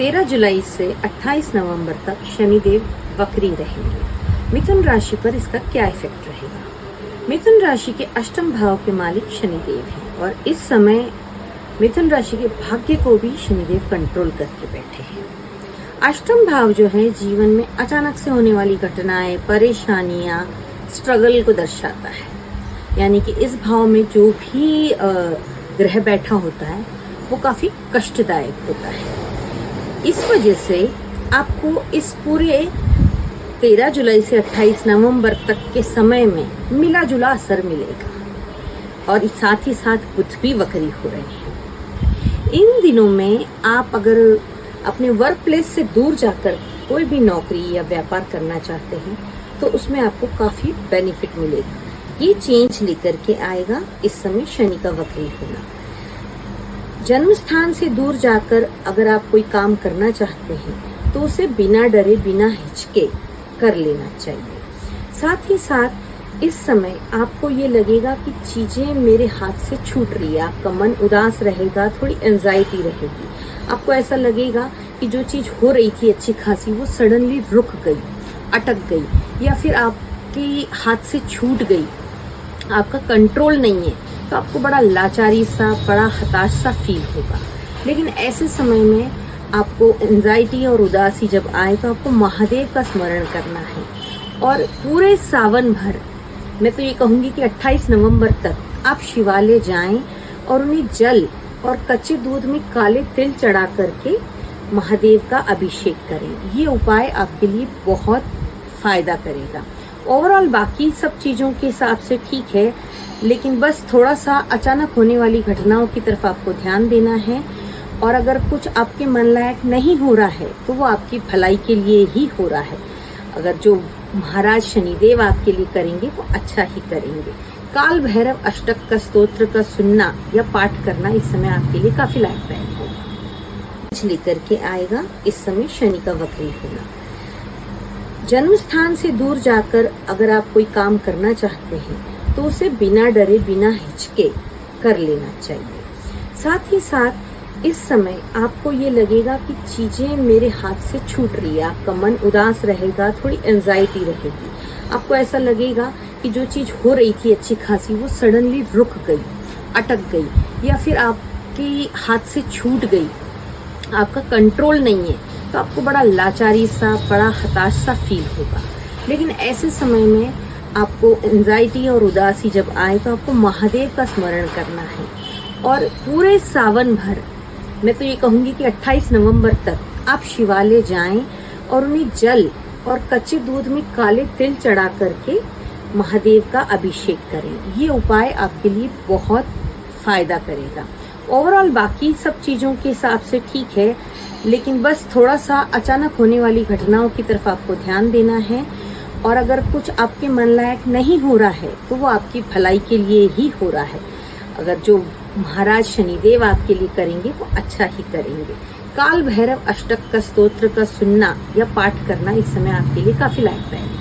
13 जुलाई से 28 नवंबर तक शनिदेव वक्री रहेंगे। मिथुन राशि पर इसका क्या इफेक्ट रहेगा? मिथुन राशि के अष्टम भाव के मालिक शनिदेव हैं और इस समय मिथुन राशि के भाग्य को भी शनिदेव कंट्रोल करके बैठे हैं। अष्टम भाव जो है जीवन में अचानक से होने वाली घटनाएं, परेशानियां, स्ट्रगल को दर्शाता है। यानी कि इस भाव में जो भी ग्रह बैठा होता है वो काफी कष्टदायक होता है। इस वजह से आपको इस पूरे 13 जुलाई से 28 नवंबर तक के समय में मिला जुला असर मिलेगा और साथ ही साथ बुध भी वक्री हो रहे हैं। इन दिनों में आप अगर अपने वर्क प्लेस से दूर जाकर कोई भी नौकरी या व्यापार करना चाहते हैं तो उसमें आपको काफी बेनिफिट मिलेगा। ये चेंज लेकर के आएगा इस समय शनि का वक्री होना। जन्म स्थान से दूर जाकर अगर आप कोई काम करना चाहते हैं तो उसे बिना डरे बिना हिचके कर लेना चाहिए। साथ ही साथ इस समय आपको ये लगेगा कि चीजें मेरे हाथ से छूट रही है। आपका मन उदास रहेगा, थोड़ी एंजाइटी रहेगी। आपको ऐसा लगेगा कि जो चीज हो रही थी अच्छी खासी वो सडनली रुक गई, अटक गई या फिर आपके हाथ से छूट गई, आपका कंट्रोल नहीं है, तो आपको बड़ा लाचारी सा, बड़ा हताश सा फील होगा। लेकिन ऐसे समय में आपको एंजाइटी और उदासी जब आए तो आपको महादेव का स्मरण करना है और पूरे सावन भर, मैं तो ये कहूंगी कि 28 नवंबर तक आप शिवालय जाएं और उन्हें जल और कच्चे दूध में काले तिल चढ़ा करके महादेव का अभिषेक करें। ये उपाय आपके लिए बहुत फायदा करेगा। ओवरऑल बाकी सब चीजों के हिसाब से ठीक है, लेकिन बस थोड़ा सा अचानक होने वाली घटनाओं की तरफ आपको ध्यान देना है और अगर कुछ आपके मन लायक नहीं हो रहा है तो वो आपकी भलाई के लिए ही हो रहा है। अगर जो महाराज शनिदेव आपके लिए करेंगे वो अच्छा ही करेंगे। काल भैरव अष्टक का स्तोत्र का सुनना या पाठ करना इस समय आपके लिए काफी लाभदायक होगा। लेकर के आएगा इस समय शनि का वक्री होना। जन्म स्थान से दूर जाकर अगर आप कोई काम करना चाहते हैं तो उसे बिना डरे बिना हिचके कर लेना चाहिए। साथ ही साथ इस समय आपको ये लगेगा कि चीजें मेरे हाथ से छूट रही है। आपका मन उदास रहेगा, थोड़ी एंजाइटी रहेगी। आपको ऐसा लगेगा कि जो चीज हो रही थी अच्छी खासी वो सडनली रुक गई, अटक गई या फिर आपके हाथ से छूट गई, आपका कंट्रोल नहीं है, तो आपको बड़ा लाचारी सा, बड़ा हताश सा फील होगा। लेकिन ऐसे समय में आपको एंजाइटी और उदासी जब आए तो आपको महादेव का स्मरण करना है और पूरे सावन भर, मैं तो ये कहूंगी कि 28 नवंबर तक आप शिवालय जाएं और उन्हें जल और कच्चे दूध में काले तिल चढ़ा करके महादेव का अभिषेक करें। ये उपाय आपके लिए बहुत फायदा करेगा। ओवरऑल बाकी सब चीजों के हिसाब से ठीक है, लेकिन बस थोड़ा सा अचानक होने वाली घटनाओं की तरफ आपको ध्यान देना है और अगर कुछ आपके मन लायक नहीं हो रहा है तो वो आपकी भलाई के लिए ही हो रहा है। अगर जो महाराज शनिदेव आपके लिए करेंगे वो अच्छा ही करेंगे। काल भैरव अष्टक का स्तोत्र का सुनना या पाठ करना इस समय आपके लिए काफी लाभदायक है।